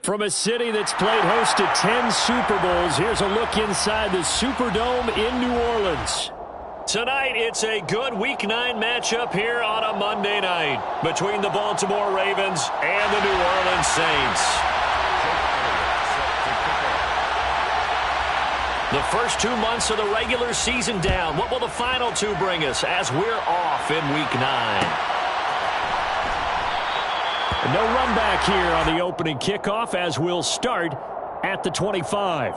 From a city that's played host to 10 Super Bowls, here's a look inside the Superdome in New Orleans. Tonight, it's a good Week 9 matchup here on a Monday night between the Baltimore Ravens and the New Orleans Saints. The first 2 months of the regular season down. What will the final 2 bring us as we're off in Week 9? No run back here on the opening kickoff as we'll start at the 25.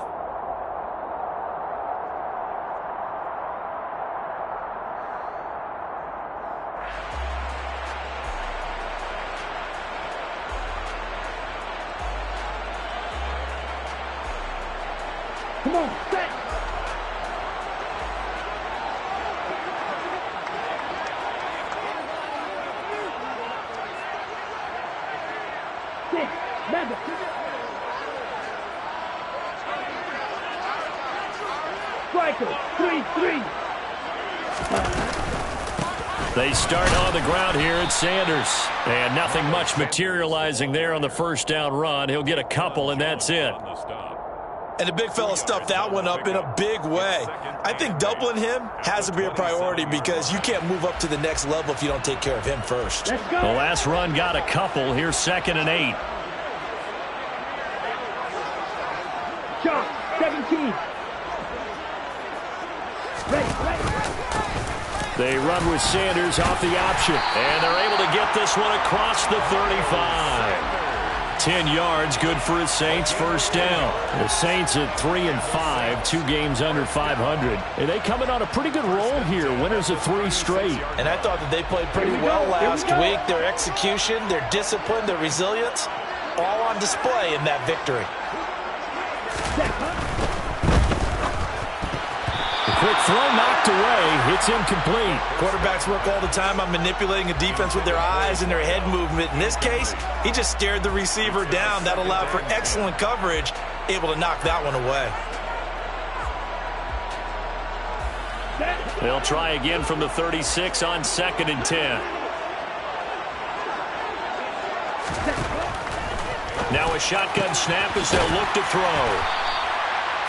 Come on, set. Striker, 3-3. They start on the ground here at Sanders. And nothing much materializing there on the first down run. He'll get a couple, and that's it. And the big fella stuffed that one up in a big way. I think doubling him has to be a priority because you can't move up to the next level if you don't take care of him first. The last run got a couple. Here's 2nd and 8. Shot, 17. They run with Sanders off the option. And they're able to get this one across the 35. 10 yards, good for his Saints, first down. The Saints at 3-5, 2 games under 500. And they coming on a pretty good roll here, winners of 3 straight. And I thought that they played pretty well last week. Their execution, their discipline, their resilience, all on display in that victory. The quick throw knocked away. It's incomplete. Quarterbacks work all the time on manipulating a defense with their eyes and their head movement. In this case, he just stared the receiver down. That allowed for excellent coverage, able to knock that one away. They'll try again from the 36 on 2nd and 10. Now a shotgun snap as they'll look to throw.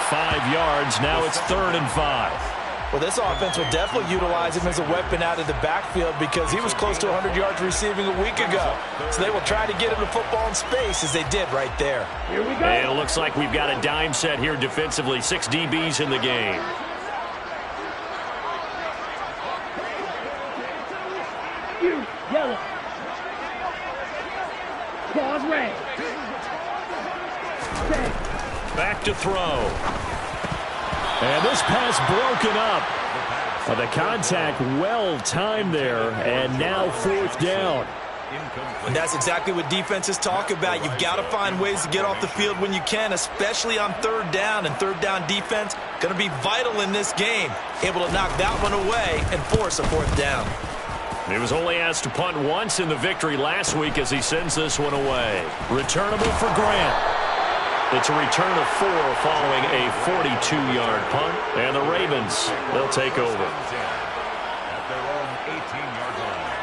5 yards. Now it's 3rd and 5. Well, this offense will definitely utilize him as a weapon out of the backfield because he was close to 100 yards receiving a week ago. So they will try to get him the football in space as they did right there. Here we go. And it looks like we've got a dime set here defensively. 6 DBs in the game. You, yellow. Claws red. Back to throw. And this pass broken up. The contact well-timed there, and now 4th down. And that's exactly what defenses talk about. You've got to find ways to get off the field when you can, especially on 3rd down. And 3rd down defense going to be vital in this game. Able to knock that one away and force a 4th down. He was only asked to punt once in the victory last week as he sends this one away. Returnable for Grant. It's a return of 4 following a 42-yard punt. And the Ravens, they'll take over. At their own 18-yard line.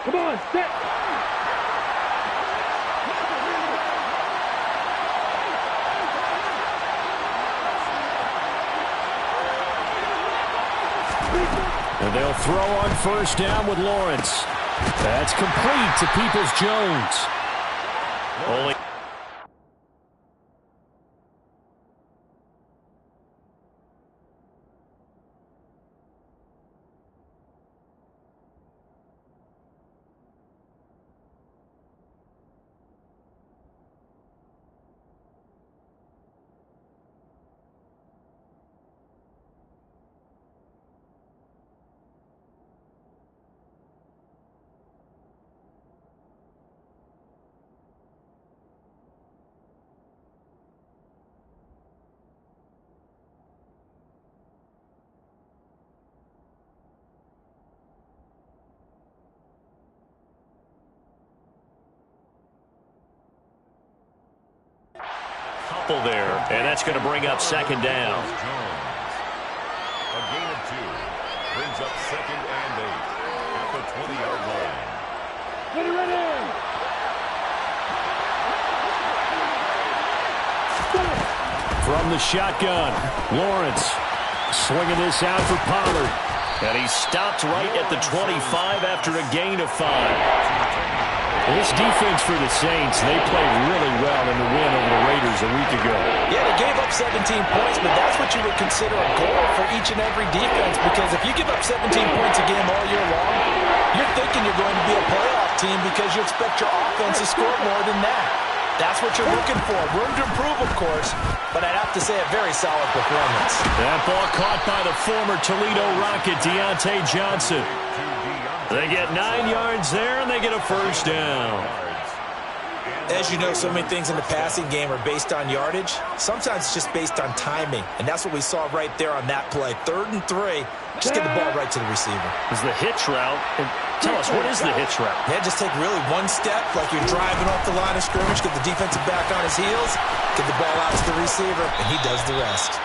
Come on, set. And they'll throw on 1st down with Lawrence. That's complete to Peoples-Jones. Only couple there, and that's going to bring up second down. A gain of 2 brings up 2nd and 8 at the 20-yard line. Ready. From the shotgun, Lawrence swinging this out for Pollard. And he stopped right at the 25 after a gain of 5. This defense for the Saints, they played really well in the win over the Raiders a week ago. Yeah, they gave up 17 points, but that's what you would consider a goal for each and every defense, because if you give up 17 points a game all year long, you're thinking you're going to be a playoff team because you expect your offense to score more than that. That's what you're looking for. Room to improve, of course, but I'd have to say a very solid performance. That ball caught by the former Toledo Rocket, Deontay Johnson. They get 9 yards there, and they get a first down. As you know, so many things in the passing game are based on yardage. Sometimes it's just based on timing, and that's what we saw right there on that play. 3rd and 3, just get the ball right to the receiver. Is the hitch route. And tell us, what is the hitch route? Yeah, just take really one step, like you're driving off the line of scrimmage, get the defensive back on his heels, get the ball out to the receiver, and he does the rest.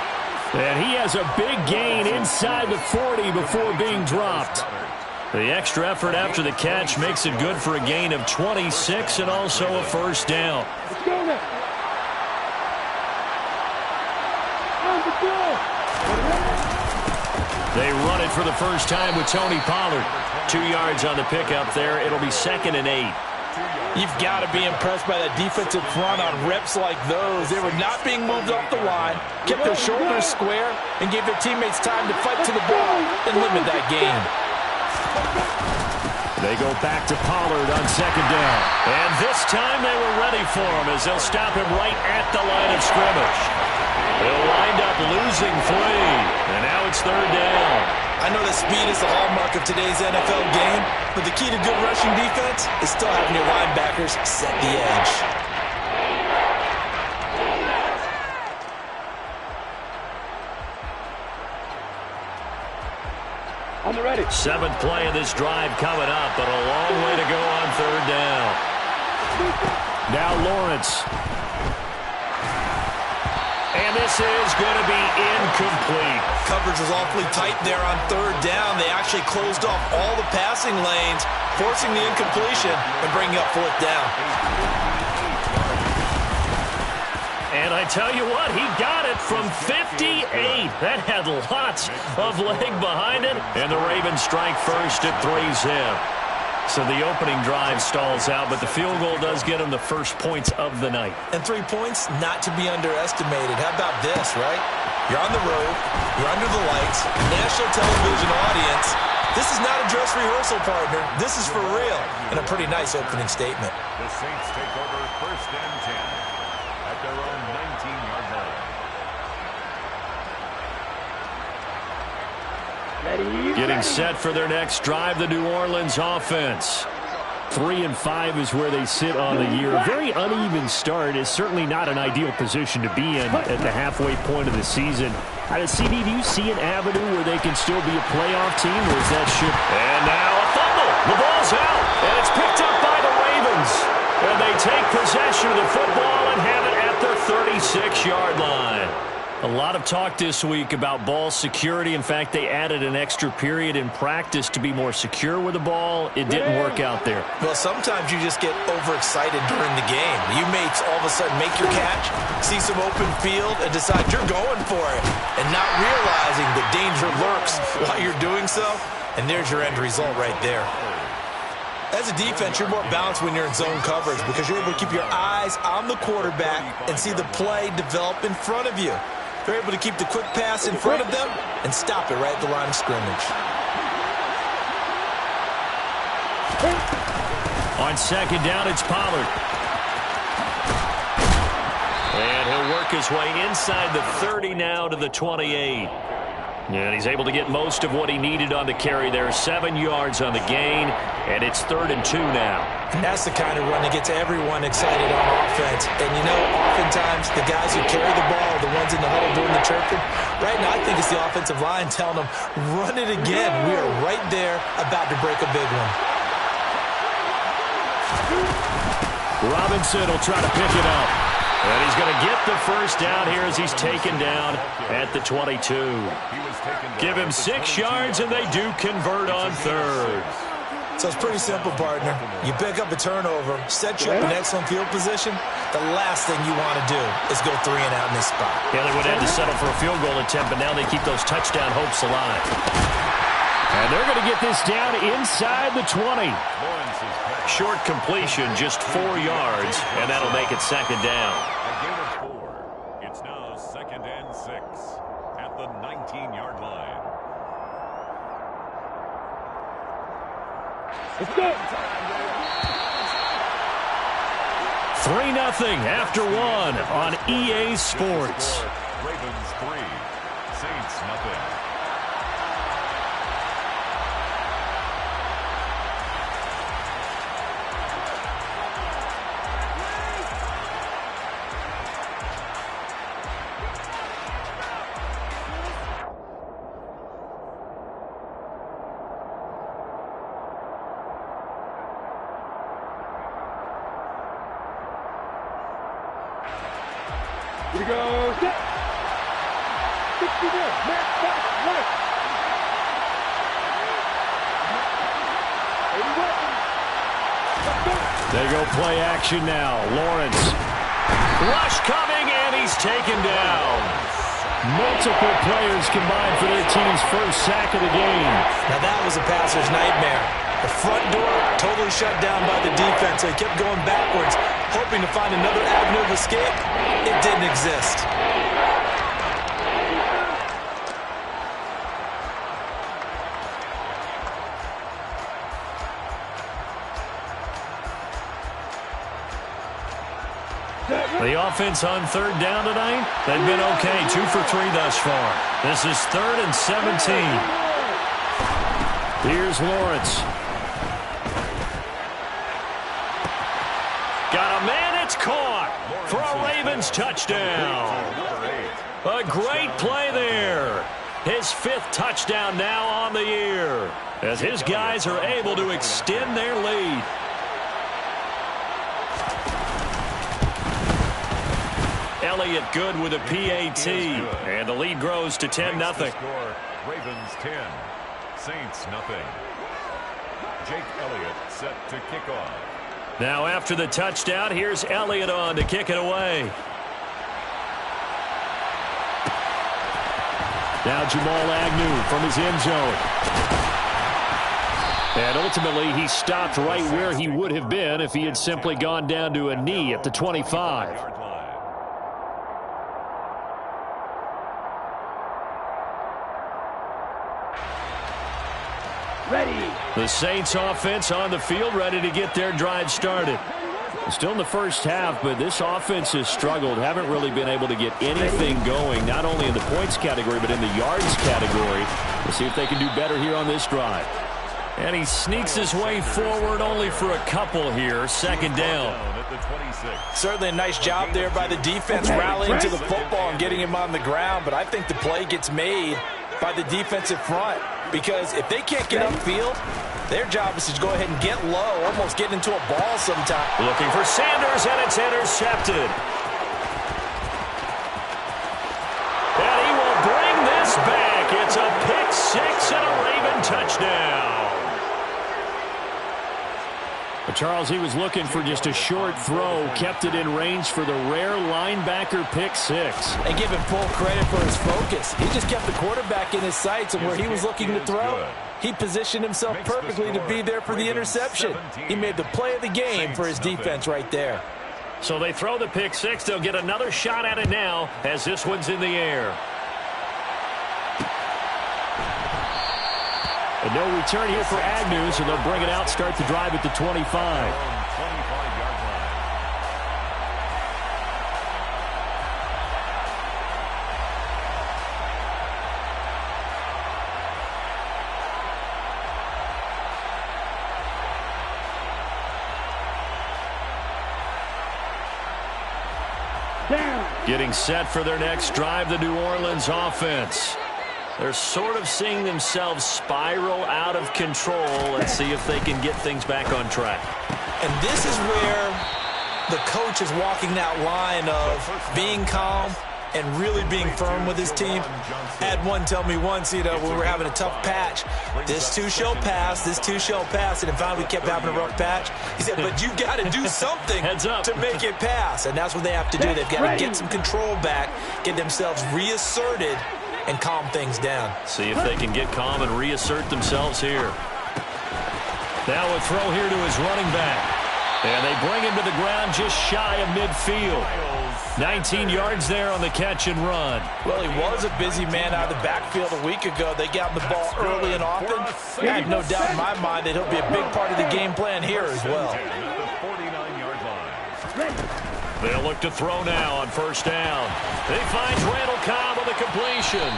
And he has a big gain inside the 40 before being dropped. The extra effort after the catch makes it good for a gain of 26 and also a first down. Let's go now. Let's go. They run it for the first time with Tony Pollard. 2 yards on the pickup there. It'll be 2nd and 8. You've got to be impressed by that defensive front on reps like those. They were not being moved off the line, kept their shoulders square, and gave their teammates time to fight to the ball and limit that gain. They go back to Pollard on 2nd down. And this time they were ready for him as they'll stop him right at the line of scrimmage. They'll wind up losing 3. And now it's 3rd down. I know that speed is the hallmark of today's NFL game, but the key to good rushing defense is still having your linebackers set the edge. On the ready. 7th play of this drive coming up, but a long way to go on 3rd down. Now Lawrence. And this is going to be incomplete. Coverage was awfully tight there on 3rd down. They actually closed off all the passing lanes, forcing the incompletion and bringing up 4th down. And I tell you what, he got it from 58. That had lots of leg behind it. And the Ravens strike first at 3-zip. So the opening drive stalls out, but the field goal does get them the first points of the night. And 3 points, not to be underestimated. How about this, right? You're on the road, you're under the lights, national television audience. This is not a dress rehearsal, partner. This is for real. And a pretty nice opening statement. The Saints take over 1st and 10 at their own 19-yard line. Getting set for their next drive, the New Orleans offense. 3 and 5 is where they sit on the year. A very uneven start is certainly not an ideal position to be in at the halfway point of the season. CD, do you see an avenue where they can still be a playoff team, or is that ship? And now a fumble. The ball's out, and it's picked up by the Ravens. And they take possession of the football and have it at their 36-yard line. A lot of talk this week about ball security. In fact, they added an extra period in practice to be more secure with the ball. It didn't work out there. Well, sometimes you just get overexcited during the game. You may all of a sudden make your catch, see some open field, and decide you're going for it, and not realizing the danger lurks while you're doing so. And there's your end result right there. As a defense, you're more balanced when you're in zone coverage because you're able to keep your eyes on the quarterback and see the play develop in front of you. They're able to keep the quick pass in front of them and stop it right at the line of scrimmage. On 2nd down, it's Pollard. And he'll work his way inside the 30 now to the 28. And he's able to get most of what he needed on the carry there. 7 yards on the gain, and it's 3rd and 2 now. And that's the kind of run that gets everyone excited on offense. And, you know, oftentimes the guys who carry the ball are the ones in the huddle doing the chirping. Right now, I think it's the offensive line telling them, run it again. We are right there about to break a big one. Robinson will try to pick it up. And he's going to get the first down here as he's taken down at the 22. Give him 6 yards, and they do convert on third. So it's pretty simple, partner. You pick up a turnover, set you up in excellent field position. The last thing you want to do is go 3 and out in this spot. Yeah, they would have to settle for a field goal attempt, but now they keep those touchdown hopes alive. And they're going to get this down inside the 20. Short completion, just 4 yards, and that'll make it second down. A gain of 4. It's now 2nd and 6 at the 19-yard line. Let's go. 3-0 after 1 on EA Sports. Ravens 3, Saints nothing. Here we go. Set. 60 there. Max, back, right. 81. They go play action now. Lawrence. Rush coming, and he's taken down. Multiple players combined for their team's first sack of the game. Now that was a passer's nightmare. The front door totally shut down by the defense. They kept going backwards, hoping to find another avenue of escape. It didn't exist. The offense on 3rd down tonight, they've been okay. 2 for 3 thus far. This is 3rd and 17. Here's Lawrence. Got a man, it's caught for a Ravens touchdown. A great play there. His 5th touchdown now on the year as his guys are able to extend their lead. Elliott good with a PAT, and the lead grows to 10-0. Ravens 10, Saints nothing. Jake Elliott set to kick off. Now after the touchdown, here's Elliott on to kick it away. Now Jamal Agnew from his end zone. And ultimately, he stopped right where he would have been if he had simply gone down to a knee at the 25. Ready. The Saints offense on the field, ready to get their drive started. Still in the first half, but this offense has struggled. Haven't really been able to get anything going, not only in the points category, but in the yards category. We'll see if they can do better here on this drive. And he sneaks his way forward only for a couple here. 2nd down. Certainly a nice job there by the defense rallying to the football and getting him on the ground, but I think the play gets made by the defensive front, because if they can't get upfield, their job is to go ahead and get low, almost get into a ball sometime. Looking for Sanders, and it's intercepted. And he will bring this back. It's a pick 6 and a Raven touchdown. But Charles, he was looking for just a short throw, kept it in range for the rare linebacker pick 6. And give him full credit for his focus. He just kept the quarterback in his sights, and where he was looking to throw, he positioned himself perfectly to be there for the interception. He made the play of the game for his defense right there. So they throw the pick 6. They'll get another shot at it now as this one's in the air. And no return here for Agnew, so they'll bring it out, start the drive at the 25. 25-yard line. Down. Getting set for their next drive, the New Orleans offense. They're sort of seeing themselves spiral out of control. Let's see if they can get things back on track. And this is where the coach is walking that line of being calm and really being firm with his team. I had one tell me once, when we were having a tough patch, this too shall pass, this too shall pass, and finally we kept having a rough patch. He said, but you got to do something to make it pass, and that's what they have to do. They've got to get some control back, get themselves reasserted, and calm things down. See if they can get calm and reassert themselves here. Now a throw here to his running back. And they bring him to the ground just shy of midfield. 19 yards there on the catch and run. Well, he was a busy man out of the backfield a week ago. They got him the ball early and often. I have no doubt in my mind that he'll be a big part of the game plan here as well. They'll look to throw now on first down. He finds Randall Cobb on the completion.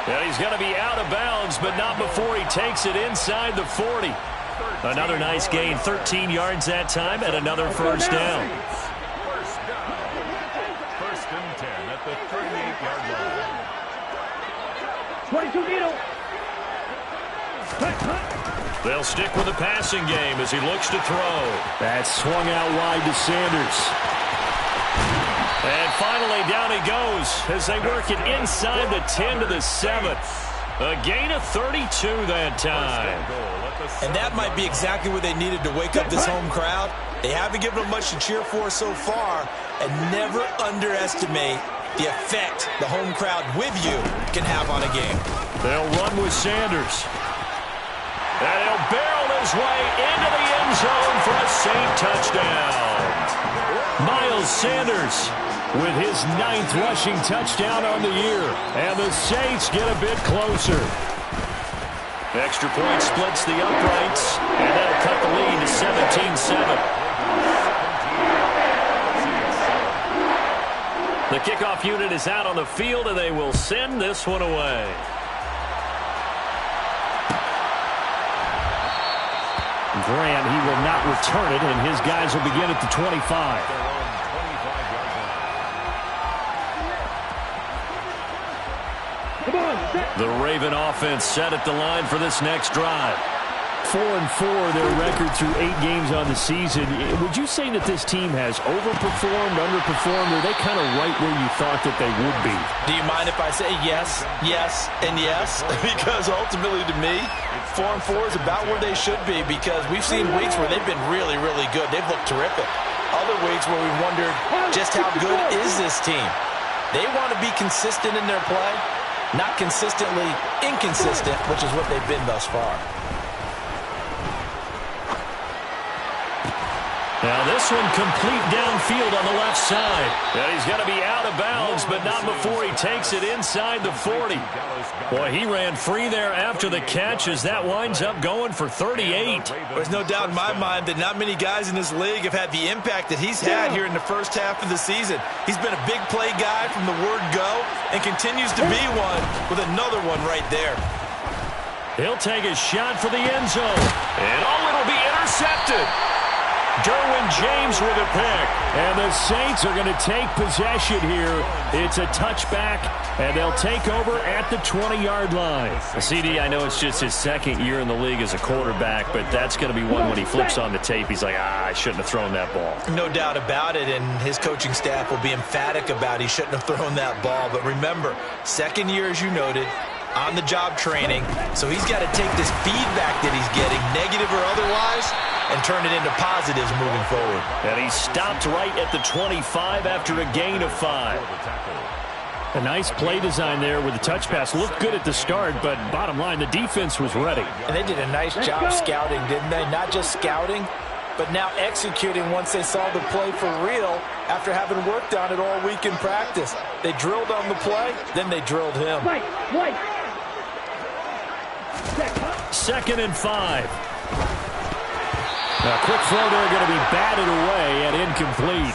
And he's going to be out of bounds, but not before he takes it inside the 40. Another nice gain, 13 yards that time, and another first down. First and 10 at the 38-yard line. They'll stick with the passing game as he looks to throw. That's swung out wide to Sanders. And finally, down he goes as they work it inside the 10 to the 7. A gain of 32 that time. And that might be exactly what they needed to wake up this home crowd. They haven't given them much to cheer for so far, and never underestimate the effect the home crowd with you can have on a game. They'll run with Sanders. And he'll barrel his way into the end zone for a Saint touchdown. Miles Sanders with his 9th rushing touchdown on the year. And the Saints get a bit closer. Extra point splits the uprights, and that'll cut the lead to 17-7. The kickoff unit is out on the field, and they will send this one away. Grant, he will not return it, and his guys will begin at the 25. The Raven offense set at the line for this next drive. 4-4, their record through 8 games on the season. Would you say that this team has overperformed, underperformed, or are they kind of right where you thought that they would be? Do you mind if I say yes, yes, and yes? Because ultimately to me, 4-4 is about where they should be, because we've seen weeks where they've been really, really good. They've looked terrific. Other weeks where we wondered just how good is this team. They want to be consistent in their play. Not consistently inconsistent, which is what they've been thus far. Now this one complete downfield on the left side. And he's going to be out of bounds, but not before he takes it inside the 40. Boy, he ran free there after the catch as that winds up going for 38. There's no doubt in my mind that not many guys in this league have had the impact that he's had here in the first half of the season. He's been a big play guy from the word go and continues to be one with another one right there. He'll take a shot for the end zone. And it'll be intercepted. Derwin James with a pick. And the Saints are going to take possession here. It's a touchback, and they'll take over at the 20-yard line. CD, I know it's just his second year in the league as a quarterback, but that's going to be one when he flips on the tape. He's like, I shouldn't have thrown that ball. No doubt about it, and his coaching staff will be emphatic about he shouldn't have thrown that ball. But remember, second year, as you noted, on-the-job training, so he's got to take this feedback that he's getting, negative or otherwise, and turn it into positives moving forward. And he stopped right at the 25 after a gain of 5. A nice play design there with the touch pass. Looked good at the start, but bottom line, the defense was ready. And they did a nice job scouting, didn't they? Not just scouting, but now executing once they saw the play for real after having worked on it all week in practice. They drilled on the play, then they drilled him. 2nd and 5. A quick throw there, going to be batted away and incomplete.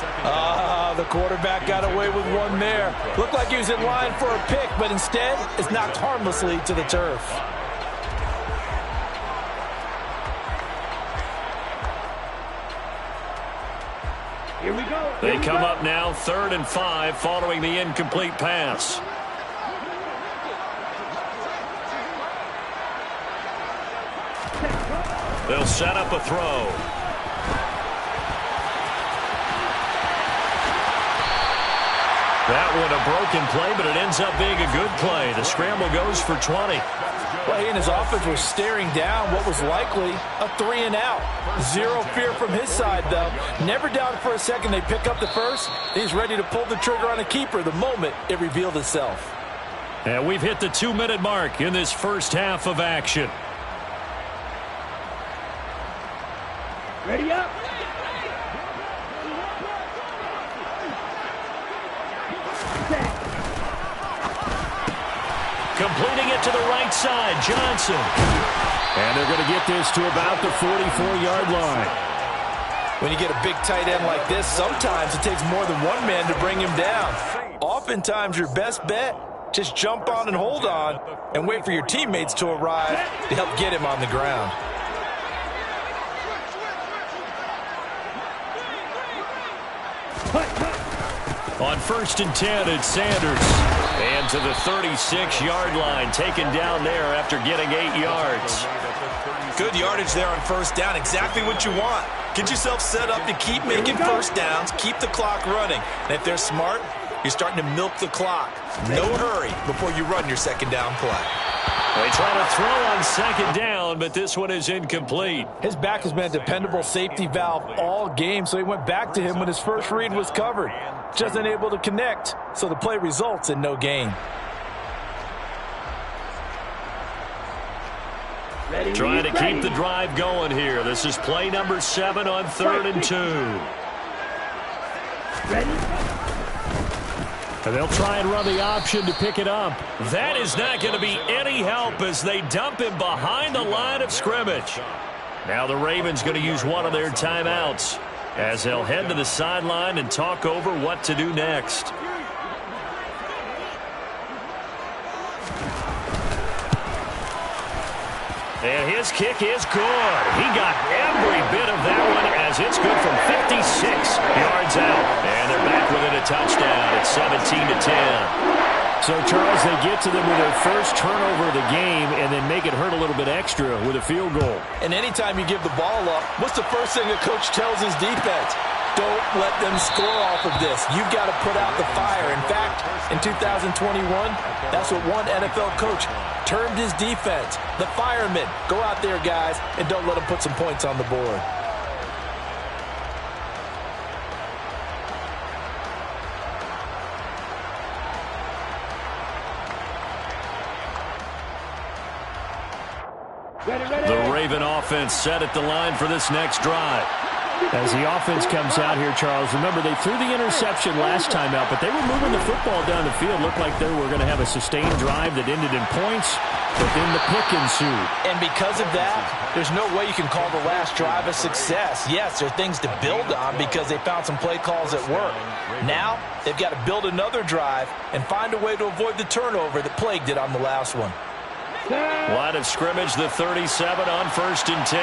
The quarterback got away with one there. Looked like he was in line for a pick, but instead it's knocked harmlessly to the turf. Here we go. They come up now 3rd and 5 following the incomplete pass. They'll set up a throw. That one a broken play, but it ends up being a good play. The scramble goes for 20. Well, he and his offense were staring down what was likely a 3-and-out. Zero fear from his side, though. Never doubted for a second they pick up the first. He's ready to pull the trigger on a keeper the moment it revealed itself. And we've hit the 2-minute mark in this first half of action. Ready up. Completing it to the right side, Johnson. And they're going to get this to about the 44-yard line. When you get a big tight end like this, sometimes it takes more than one man to bring him down. Oftentimes, your best bet, just jump on and hold on and wait for your teammates to arrive to help get him on the ground. On 1st and 10, it's Sanders. And to the 36-yard line, taken down there after getting 8 yards. Good yardage there on 1st down, exactly what you want. Get yourself set up to keep making 1st downs, keep the clock running. And if they're smart, you're starting to milk the clock. No hurry before you run your 2nd down play. They try to throw on 2nd down, but this one is incomplete. His back has been a dependable safety valve all game, so he went back to him when his first read was covered. Just unable to connect, so the play results in no gain. Trying to keep the drive going here. This is play number 7 on 3rd and 2. And they'll try and run the option to pick it up. That is not going to be any help as they dump him behind the line of scrimmage. Now the Ravens going to use one of their timeouts as they'll head to the sideline and talk over what to do next. And his kick is good. He got every bit of that one as it's good from 56 yards out. And they're back within a touchdown at 17-10. So, Charles, they get to them with their first turnover of the game and then make it hurt a little bit extra with a field goal. And anytime you give the ball up, what's the first thing the coach tells his defense? Don't let them score off of this. You've got to put out the fire. In fact, in 2021, that's what one NFL coach termed his defense. The firemen. Go out there, guys, and don't let them put some points on the board. The Raven offense set at the line for this next drive. As the offense comes out here, Charles, remember they threw the interception last time out, but they were moving the football down the field. Looked like they were going to have a sustained drive that ended in points, but then the pick ensued. And because of that, there's no way you can call the last drive a success. Yes, there are things to build on because they found some play calls that work. Now, they've got to build another drive and find a way to avoid the turnover that plagued it on the last one. Line of scrimmage, the 37 on 1st and 10.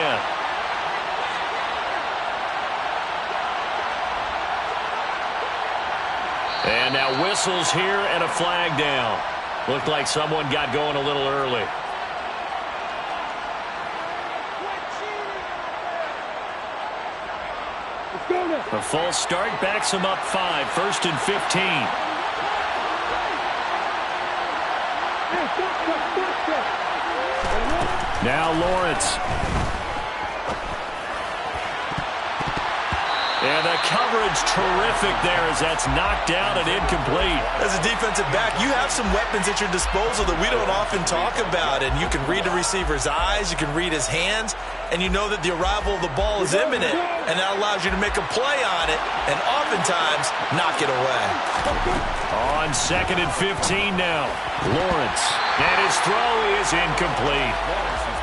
And now whistles here and a flag down. Looked like someone got going a little early. A false start backs him up 5, 1st and 15. Now Lawrence. And the coverage terrific there as that's knocked down and incomplete. As a defensive back, you have some weapons at your disposal that we don't often talk about. And you can read the receiver's eyes, you can read his hands, and you know that the arrival of the ball is imminent. And that allows you to make a play on it and oftentimes knock it away. On 2nd and 15 now. Lawrence. And his throw is incomplete.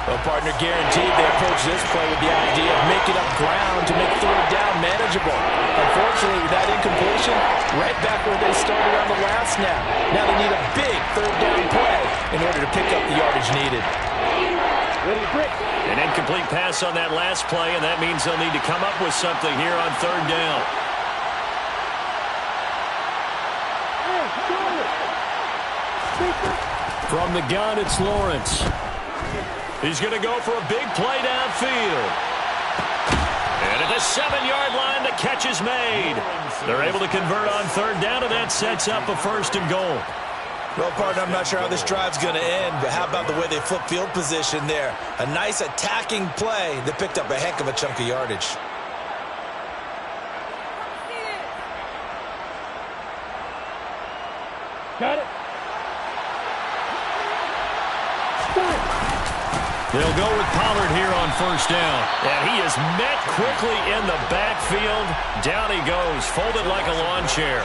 Well, partner, guaranteed they approach this play with the idea of making up ground to make 3rd down manageable. Unfortunately, with that incompletion, right back where they started on the last snap. Now they need a big 3rd down play in order to pick up the yardage needed. An incomplete pass on that last play, and that means they'll need to come up with something here on 3rd down. From the gun, it's Lawrence. He's going to go for a big play downfield. And At the 7-yard line, the catch is made. They're able to convert on third down, and that sets up a 1st and goal. Well, partner, I'm not sure how this drive's going to end, but how about the way they flip field position there? A nice attacking play that picked up a heck of a chunk of yardage. Got it. They'll go with Pollard here on 1st down. And he is met quickly in the backfield. Down he goes, folded like a lawn chair.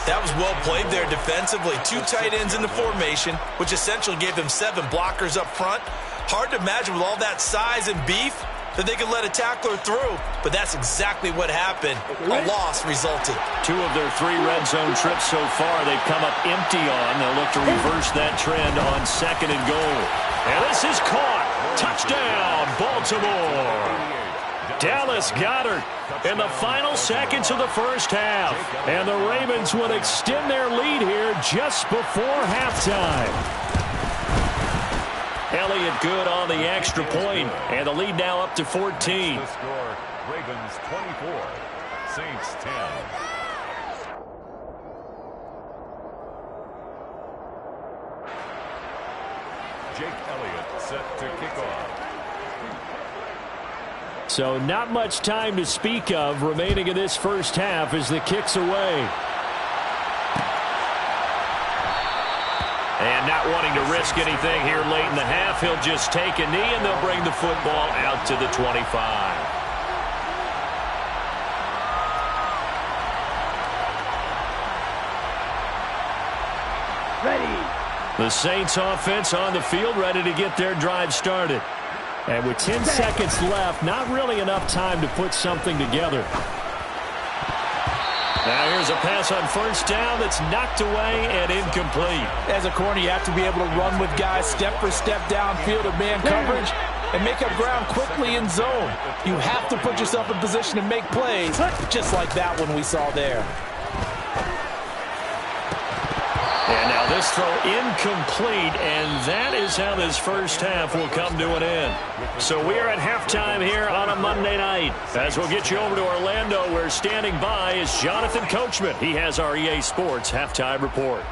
That was well played there defensively. 2 tight ends in the formation, which essentially gave them 7 blockers up front. Hard to imagine with all that size and beef that they could let a tackler through, but that's exactly what happened. A loss resulted. 2 of their 3 red zone trips so far they've come up empty on. They'll look to reverse that trend on 2nd and goal. And this is caught. Touchdown, Baltimore. Dallas Goedert in the final seconds of the first half. And the Ravens will extend their lead here just before halftime. Elliott good on the extra point, and the lead now up to 14. The score, Ravens 24, Saints 10. Jake Elliott set to kick off. So not much time to speak of remaining in this first half as the kick's away. And not wanting to risk anything here late in the half, he'll just take a knee and they'll bring the football out to the 25. Ready. The Saints offense on the field, ready to get their drive started. And with 10 seconds left, not really enough time to put something together. Now here's a pass on 1st down that's knocked away and incomplete. As a corner, you have to be able to run with guys step for step downfield of man coverage and make up ground quickly in zone. You have to put yourself in position to make plays, just like that one we saw there. And now this throw incomplete, and that is how this first half will come to an end. So we are at halftime here on a Monday night. As we'll get you over to Orlando, where standing by is Jonathan Coachman. He has our EA Sports halftime report.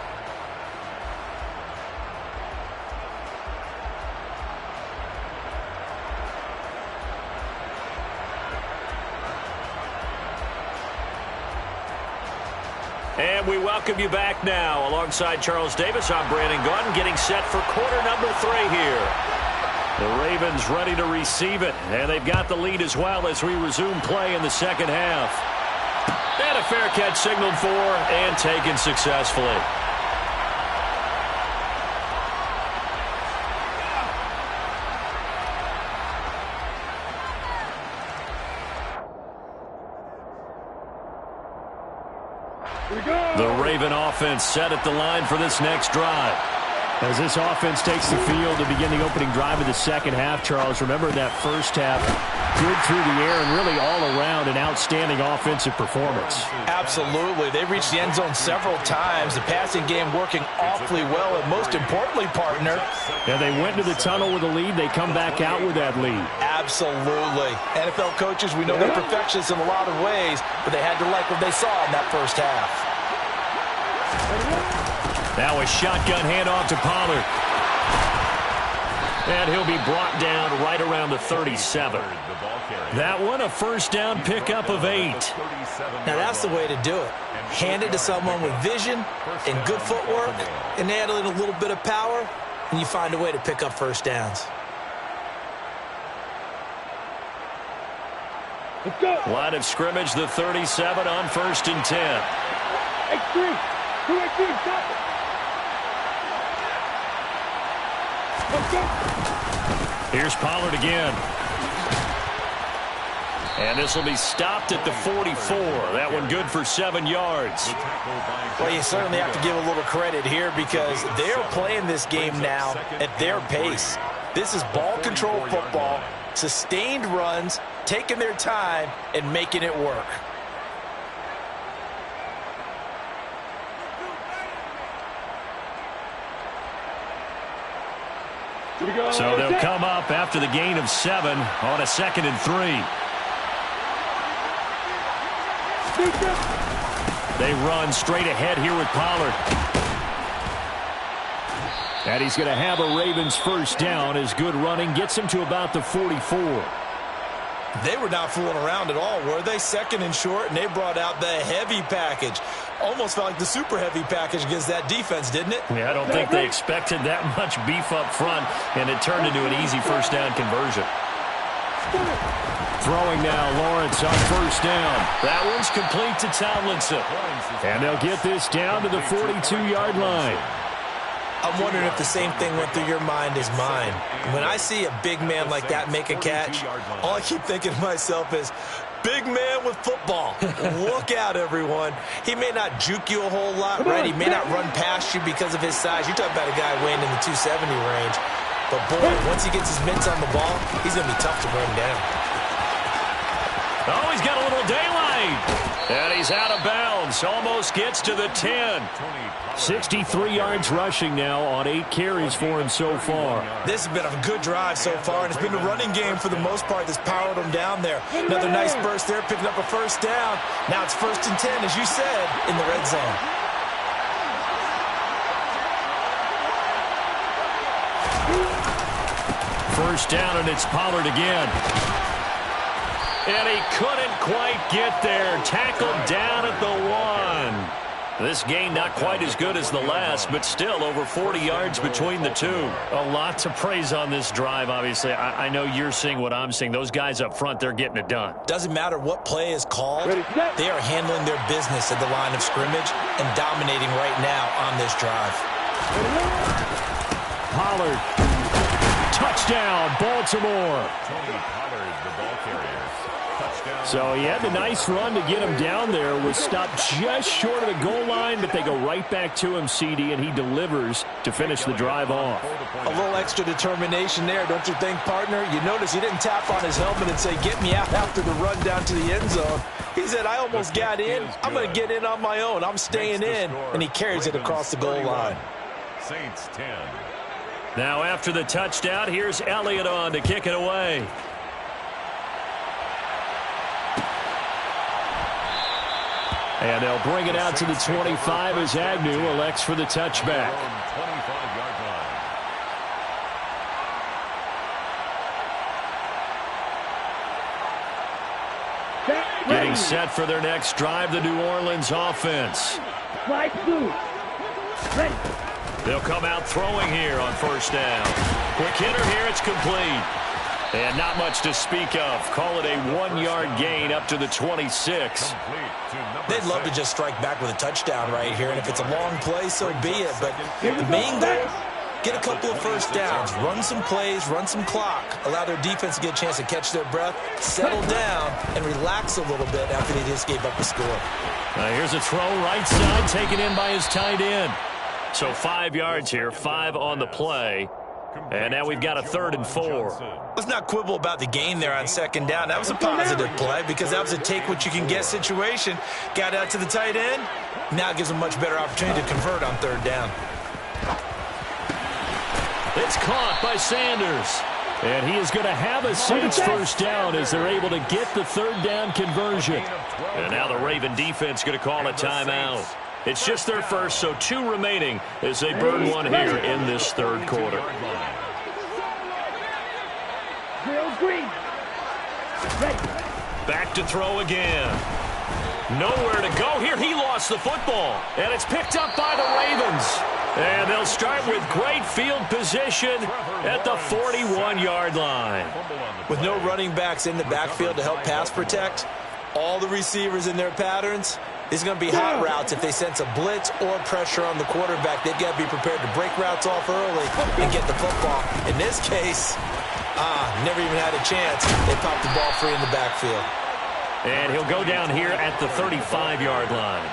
And we welcome you back now. Alongside Charles Davis, I'm Brandon Gaudin, getting set for quarter number 3 here. The Ravens ready to receive it, and they've got the lead as well as we resume play in the second half. And a fair catch signaled for and taken successfully. The Raven offense set at the line for this next drive. As this offense takes the field to begin the opening drive of the second half, Charles, remember that first half, good through the air and really all around an outstanding offensive performance. Absolutely. They reached the end zone several times. The passing game working awfully well, and most importantly, partner. Yeah, they went to the tunnel with a lead. They come back out with that lead. Absolutely. NFL coaches, we know they're perfectionists in a lot of ways, but they had to like what they saw in that first half. Now a shotgun handoff to Pollard. And he'll be brought down right around the 37. That one, a first down pickup of 8. Now that's the way to do it. Hand it to someone with vision and good footwork, and add in a little bit of power, and you find a way to pick up first downs. Let's go. Line of scrimmage, the 37 on 1st and 10. 8-3. 2-18. Stop it. Let's go. Here's Pollard again. And this will be stopped at the 44. That one good for 7 yards. Well, you certainly have to give a little credit here because they're playing this game now at their pace. This is ball control football, sustained runs, taking their time, and making it work. So they'll come up after the gain of 7 on a 2nd and 3. They run straight ahead here with Pollard. And he's going to have a Ravens first down as good running gets him to about the 44. They were not fooling around at all, were they? Second and short, and they brought out the heavy package. Almost felt like the super heavy package against that defense, didn't it? Yeah, I don't think they expected that much beef up front, and it turned into an easy first down conversion. Throwing now, Lawrence on first down. That one's complete to Tomlinson. And they'll get this down to the 42-yard line. I'm wondering if the same thing went through your mind as mine. When I see a big man like that make a catch, all I keep thinking to myself is, big man with football. Look out, everyone. He may not juke you a whole lot, right? He may not run past you because of his size. You're talking about a guy weighing in the 270 range. But, boy, once he gets his mitts on the ball, he's going to be tough to bring down. Oh, he's got a little daylight. And he's out of bounds. Almost gets to the 10. 63 yards rushing now on 8 carries for him so far. This has been a good drive so far, and it's been the running game for the most part that's powered him down there. Another nice burst there, picking up a first down. Now it's 1st and 10, as you said, in the red zone. First down, and it's Pollard again. And he couldn't quite get there. Tackled down at the 1. This gain not quite as good as the last, but still over 40 yards between the two. A lot to praise on this drive, obviously. I know you're seeing what I'm seeing. Those guys up front, they're getting it done. Doesn't matter what play is called. They are handling their business at the line of scrimmage and dominating right now on this drive. Pollard. Touchdown, Baltimore. So he had a nice run to get him down there. Was stopped just short of the goal line, but they go right back to him, CD, and he delivers to finish the drive off. A little extra determination there, don't you think, partner? You notice he didn't tap on his helmet and say, get me out after the run down to the end zone. He said, I almost got in. I'm going to get in on my own. I'm staying in. And he carries it across the goal line. Saints 10. Now after the touchdown, here's Elliott on to kick it away. And they'll bring it out to the 25 as Agnew elects for the touchback. Getting set for their next drive, the New Orleans offense. They'll come out throwing here on first down. Quick hitter here, it's complete. And not much to speak of. Call it a 1-yard gain up to the 26. They'd love to just strike back with a touchdown right here, and if it's a long play, so be it. But the main goal, get a couple of first downs, run some plays, run some clock, allow their defense to get a chance to catch their breath, settle down, and relax a little bit after they just gave up a score. Here's a throw right side, taken in by his tight end. So 5 yards here, 5 on the play. And now we've got a 3rd and 4. Let's not quibble about the gain there on second down. That was a positive play because that was a take-what-you-can-get situation. Got out to the tight end. Now it gives them a much better opportunity to convert on 3rd down. It's caught by Sanders. And he is going to have a Saints first down as they're able to get the 3rd down conversion. And now the Raven defense going to call a timeout. It's just their first, so 2 remaining as they burn one here in this 3rd quarter. Back to throw again. Nowhere to go here. He lost the football, and it's picked up by the Ravens. And they'll start with great field position at the 41-yard line. With no running backs in the backfield to help pass protect, all the receivers in their patterns, these are going to be hot routes. If they sense a blitz or pressure on the quarterback, they've got to be prepared to break routes off early and get the football. In this case, never even had a chance. They popped the ball free in the backfield. And he'll go down here at the 35-yard line.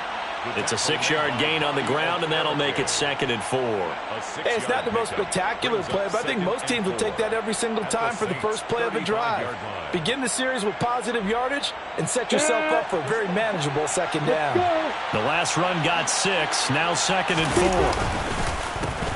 It's a 6-yard gain on the ground, and that'll make it 2nd and 4. Hey, it's not the most spectacular play, but I think most teams will take that every single time for the first play of a drive. Begin the series with positive yardage and set yourself up for a very manageable 2nd down. The last run got 6, now 2nd and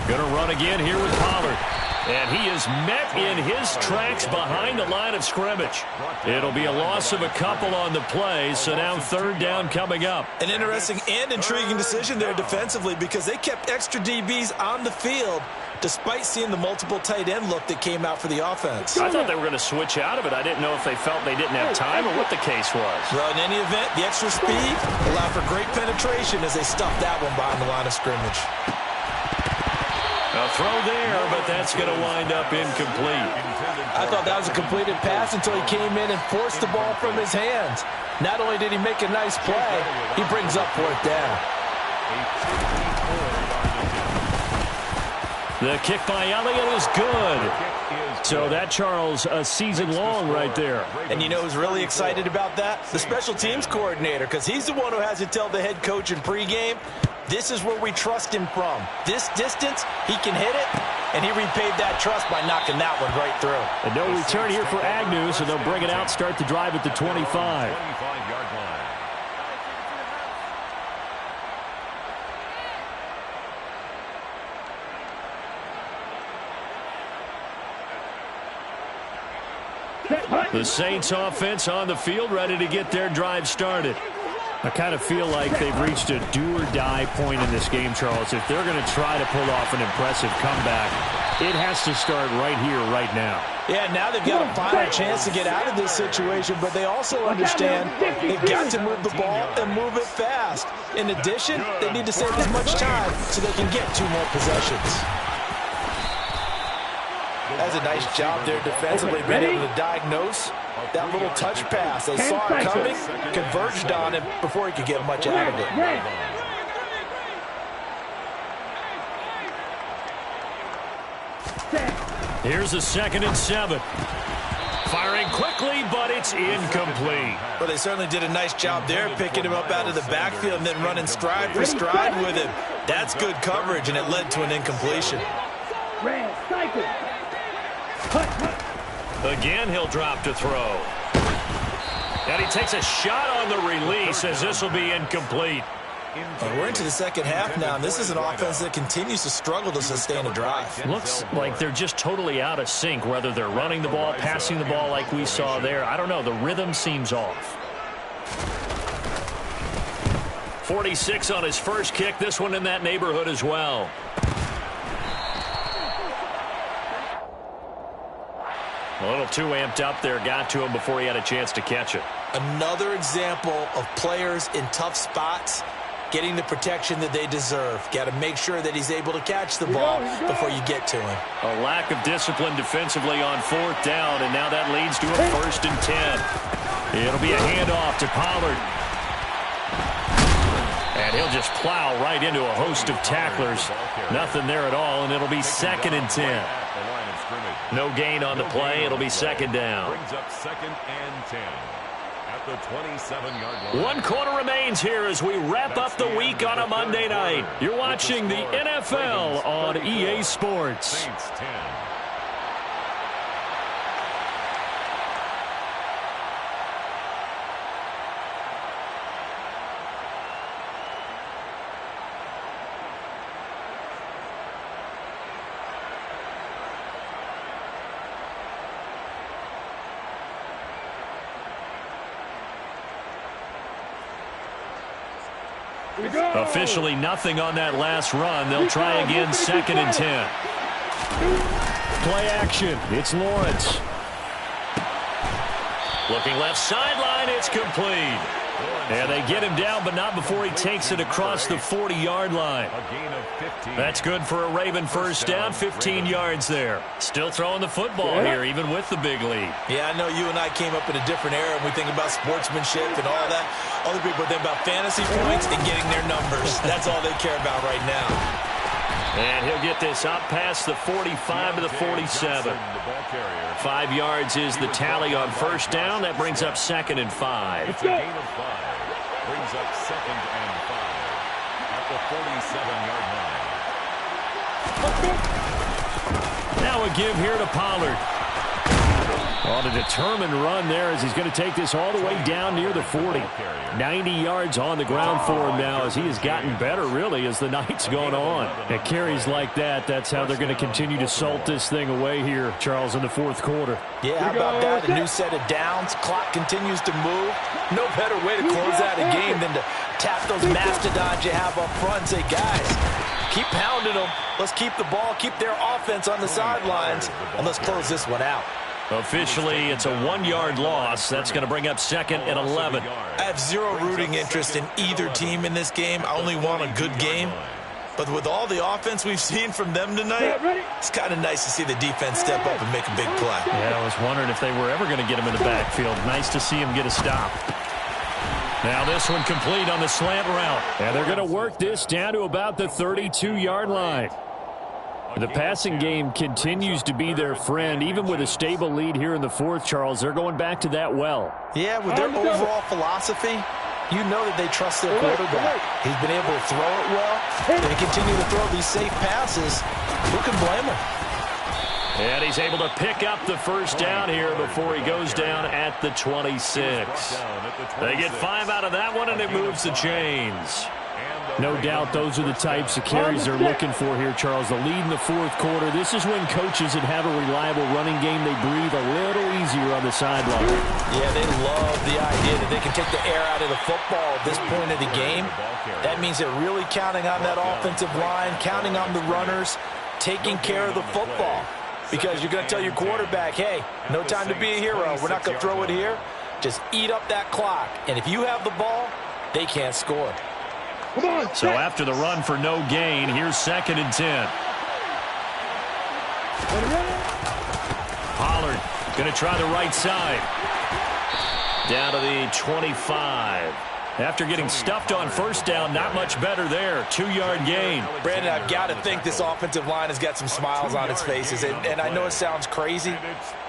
4. Gonna run again here with Pollard. And he is met in his tracks behind the line of scrimmage. It'll be a loss of a couple on the play, so now third down coming up. An interesting and intriguing decision there defensively because they kept extra DBs on the field despite seeing the multiple tight end look that came out for the offense. I thought they were going to switch out of it. I didn't know if they felt they didn't have time or what the case was. Well, in any event, the extra speed allowed for great penetration as they stuffed that one behind the line of scrimmage. A throw there, but that's going to wind up incomplete. I thought that was a completed pass until he came in and forced the ball from his hands. Not only did he make a nice play, he brings up fourth down. The kick by Elliott is good. So that, Charles, a season long right there. And you know who's really excited about that? The special teams coordinator, because he's the one who has to tell the head coach in pregame, this is where we trust him from. This distance, he can hit it, and he repaid that trust by knocking that one right through. And no return here for Agnew, so they'll bring it out, start the drive at the 25. 25-yard line. The Saints offense on the field, ready to get their drive started. I kind of feel like they've reached a do-or-die point in this game, Charles. If they're going to try to pull off an impressive comeback, it has to start right here, right now. Yeah, now they've got a final chance to get out of this situation, but they also understand they've got to move the ball and move it fast. In addition, they need to save as much time so they can get 2 more possessions. That's a nice job there defensively, being able to diagnose that little touch pass. They saw it coming, converged on him before he could get much out of it. Here's a 2nd and 7. Firing quickly, but it's incomplete. Well, they certainly did a nice job there, picking him up out of the backfield and then running stride for stride with him. That's good coverage, and it led to an incompletion. Again, he'll drop to throw. And he takes a shot on the release as this will be incomplete. We're into the second half now, and this is an offense that continues to struggle to sustain a drive. Looks like they're just totally out of sync, whether they're running the ball, passing the ball like we saw there. I don't know. The rhythm seems off. 46 on his first kick. This one in that neighborhood as well. A little too amped up there, got to him before he had a chance to catch it. Another example of players in tough spots getting the protection that they deserve. Got to make sure that he's able to catch the ball before you get to him. A lack of discipline defensively on 4th down, and now that leads to a 1st and 10. It'll be a handoff to Pollard. And he'll just plow right into a host of tacklers. Nothing there at all, and it'll be 2nd and 10. No gain on the play. It'll be 2nd down. Brings up 2nd and 10 at the 27-yard line. 1 quarter remains here as we wrap up the week on a Monday night. You're watching the NFL on EA Sports. Saints 10. Officially nothing on that last run. They'll try again, 2nd and 10. Play action. It's Lawrence. Looking left sideline. It's complete. And they get him down, but not before he takes it across the 40-yard line. That's good for a Raven first down, 15 yards there. Still throwing the football here, even with the big lead. Yeah, I know you and I came up in a different era, and we think about sportsmanship and all that. Other people think about fantasy points and getting their numbers. That's all they care about right now. And he'll get this up past the 45 to the 47. 5 yards is the tally on first down. That brings up 2nd and 5. It's a gain of 5. Brings up 2nd and 5 at the 47-yard line. Now a give here to Pollard. On a determined run there as he's going to take this all the way down near the 40. 90 yards on the ground for him now as he has gotten better, really, as the night's gone on. At carries like that, that's how they're going to continue to salt this thing away here, Charles, in the fourth quarter. Yeah, how about that? A new set of downs. Clock continues to move. No better way to close out a game than to tap those mastodons you have up front and say, guys, keep pounding them. Let's keep the ball, keep their offense on the sidelines, and let's close this one out. Officially, it's a 1-yard loss. That's going to bring up 2nd and 11. I have zero rooting interest in either team in this game. I only want a good game. But with all the offense we've seen from them tonight, it's kind of nice to see the defense step up and make a big play. Yeah, I was wondering if they were ever going to get him in the backfield. Nice to see him get a stop. Now this one complete on the slant route. And they're going to work this down to about the 32-yard line. The passing game continues to be their friend. Even with a stable lead here in the fourth, Charles, they're going back to that well. Yeah, with their overall philosophy, you know that they trust their quarterback. He's been able to throw it well. They continue to throw these safe passes. Who can blame him? And he's able to pick up the first down here before he goes down at the 26. They get 5 out of that one, and it moves the chains. No doubt those are the types of carries they're looking for here, Charles. The lead in the fourth quarter. This is when coaches that have a reliable running game, they breathe a little easier on the sideline. Yeah, they love the idea that they can take the air out of the football at this point of the game. That means they're really counting on that offensive line, counting on the runners, taking care of the football. Because you're going to tell your quarterback, hey, no time to be a hero. We're not going to throw it here. Just eat up that clock. And if you have the ball, they can't score. So after the run for no gain, here's 2nd and 10. Pollard going to try the right side. Down to the 25. After getting stuffed on first down, not much better there. 2-yard gain. Brandon, I've got to think this offensive line has got some smiles on its faces. And I know it sounds crazy,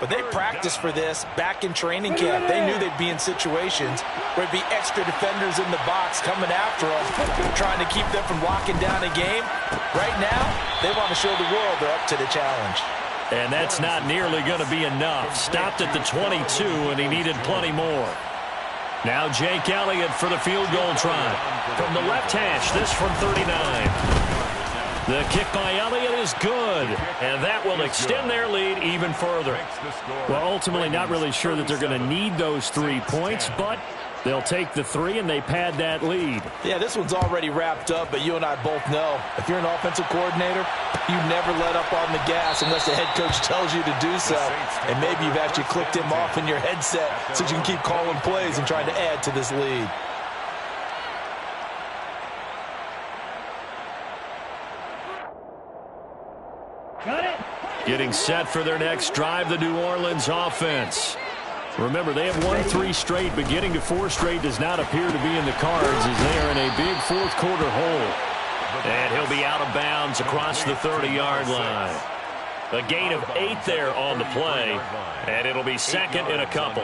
but they practiced for this back in training camp. They knew they'd be in situations where it'd be extra defenders in the box coming after them, trying to keep them from locking down a game. Right now, they want to show the world they're up to the challenge. And that's not nearly going to be enough. Stopped at the 22, and he needed plenty more. Now Jake Elliott for the field goal try. From the left hash, this from 39. The kick by Elliott is good, and that will extend their lead even further. Well, ultimately not really sure that they're going to need those 3 points, but they'll take the 3 and they pad that lead. Yeah, this one's already wrapped up, but you and I both know if you're an offensive coordinator, you never let up on the gas unless the head coach tells you to do so. And maybe you've actually clicked him off in your headset so you can keep calling plays and trying to add to this lead. Got it. Getting set for their next drive, the New Orleans offense. Remember, they have won 3 straight, but getting to 4 straight does not appear to be in the cards as they are in a big fourth quarter hole. And he'll be out of bounds across the 30-yard line. A gain of 8 there on the play, and it'll be 2nd and a couple.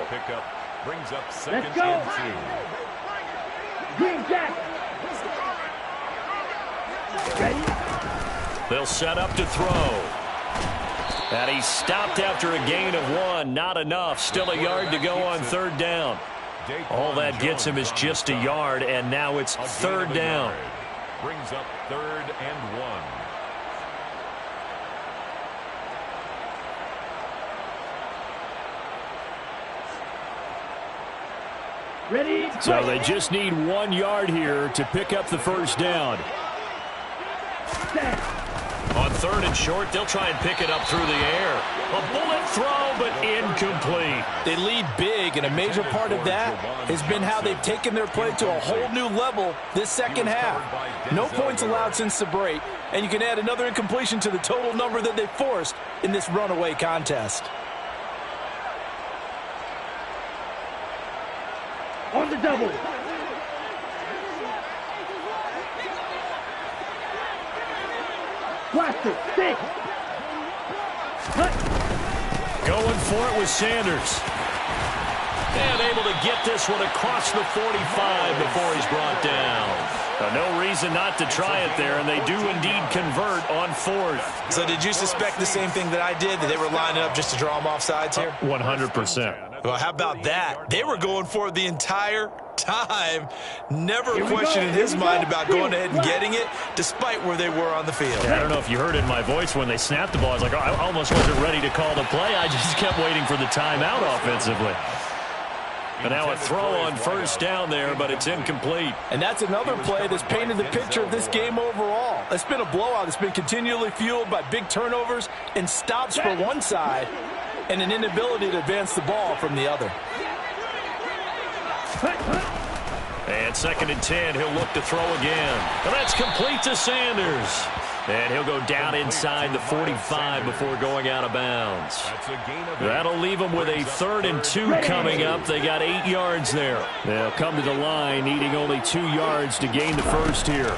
Let's go. Green Jack. Ready? They'll set up to throw. And he stopped after a gain of 1. Not enough. Still a yard to go on 3rd down. All that gets him is just a yard, and now it's 3rd down. Brings up 3rd and 1. Ready? So they just need 1 yard here to pick up the first down. On 3rd and short, they'll try and pick it up through the air. A bullet throw, but incomplete. They lead big, and a major part of that has been how they've taken their play to a whole new level this second half. No points allowed since the break, and you can add another incompletion to the total number that they forced in this runaway contest. On the double. Blaster, 6. Cut. Going for it with Sanders. And able to get this one across the 45 before he's brought down. No reason not to try it there, and they do indeed convert on fourth. So did you suspect the same thing that I did, that they were lining up just to draw them off sides here? 100%. Well, how about that? They were going for it the entire time. Never a question in his mind about going ahead and getting it, despite where they were on the field. Yeah, I don't know if you heard it in my voice when they snapped the ball. I was like, oh, I almost wasn't ready to call the play. I just kept waiting for the timeout offensively. But now a throw on first down there, but it's incomplete. And that's another play that's painted the picture of this game overall. It's been a blowout. It's been continually fueled by big turnovers and stops for one side and an inability to advance the ball from the other. And 2nd and 10, he'll look to throw again. And that's complete to Sanders. And he'll go down inside the 45 before going out of bounds. That'll leave them with a 3rd and 2 coming up. They got 8 yards there. They'll come to the line needing only 2 yards to gain the first here.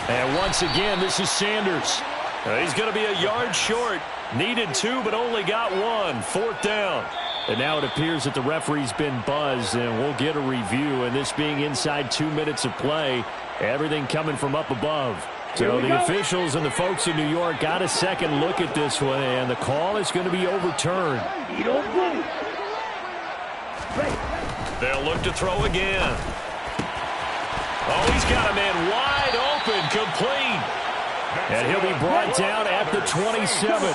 And once again, this is Sanders. He's going to be a yard short. Needed 2, but only got 1. 4th down. And now it appears that the referee's been buzzed, and we'll get a review. And this being inside 2 minutes of play, everything coming from up above. So the officials and the folks in New York got a second look at this one, and the call is going to be overturned. They'll look to throw again. Oh, he's got a man wide open, complete. And he'll be brought down at the 27.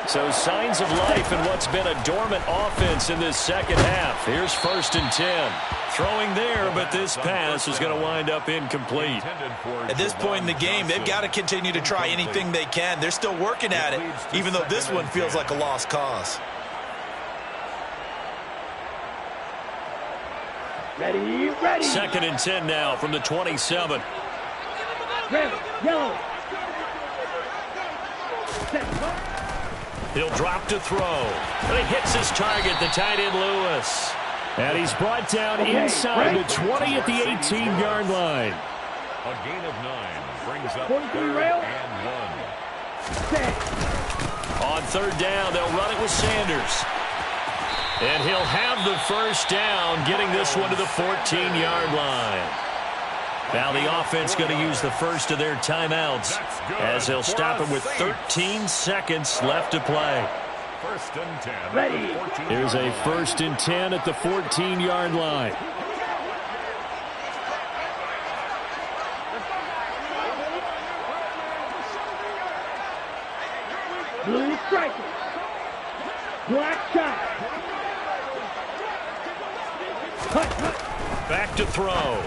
So signs of life in what's been a dormant offense in this second half. Here's 1st and 10. Throwing there, but this pass is going to wind up incomplete. At this point in the game, they've got to continue to try anything they can. They're still working at it, even though this one feels like a lost cause. Ready. 2nd and 10 now from the 27. Ready, yellow. He'll drop to throw. And he hits his target, the tight end Lewis. And he's brought down inside the 20 at the 18-yard line. A gain of 9 brings up 43 rail. 3rd and 1. On 3rd down, they'll run it with Sanders. And he'll have the first down, getting this one to the 14-yard line. Now the offense going to use the first of their timeouts as they'll stop him with 13 seconds left to play. 1st and 10. Ready. Here's a 1st and 10 at the 14-yard line. Blue striker. Black shot. Back to throw.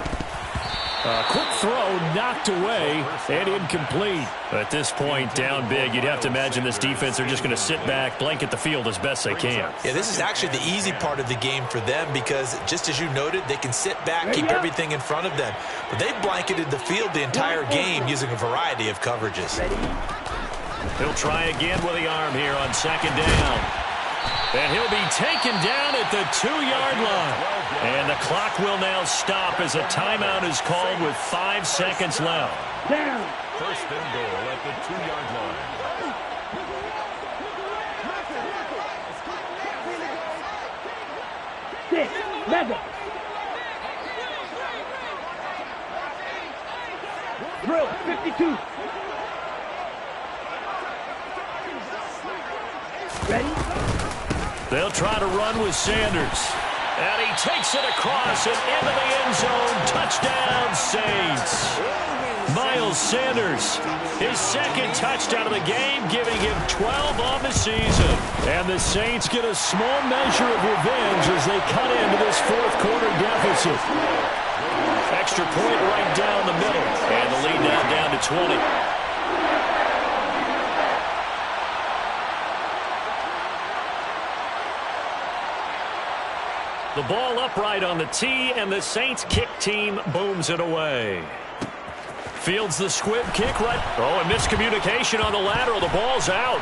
Quick throw knocked away and incomplete. At this point, down big, you'd have to imagine this defense are just going to sit back, blanket the field as best they can. Yeah, this is actually the easy part of the game for them because, just as you noted, they can sit back, keep everything in front of them. But they've blanketed the field the entire game using a variety of coverages. He'll try again with the arm here on 2nd down. And he'll be taken down at the 2-yard line. And the clock will now stop as a timeout is called with 5 seconds left. Down. 1st and goal at the 2-yard line. Six. Mega. Drill. 52. Ready. They'll try to run with Sanders. And he takes it across and into the end zone. Touchdown, Saints. Miles Sanders, his 2nd touchdown of the game, giving him 12 on the season. And the Saints get a small measure of revenge as they cut into this 4th quarter deficit. Extra point right down the middle. And the lead now down to 20. The ball upright on the tee, and the Saints kick team booms it away. Fields the squib kick right. Oh, and miscommunication on the lateral. The ball's out.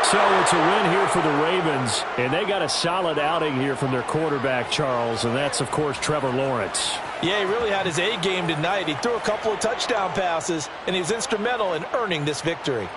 So it's a win here for the Ravens, and they got a solid outing here from their quarterback, Charles, and that's, of course, Trevor Lawrence. Yeah, he really had his A game tonight. He threw a couple of touchdown passes, and he was instrumental in earning this victory.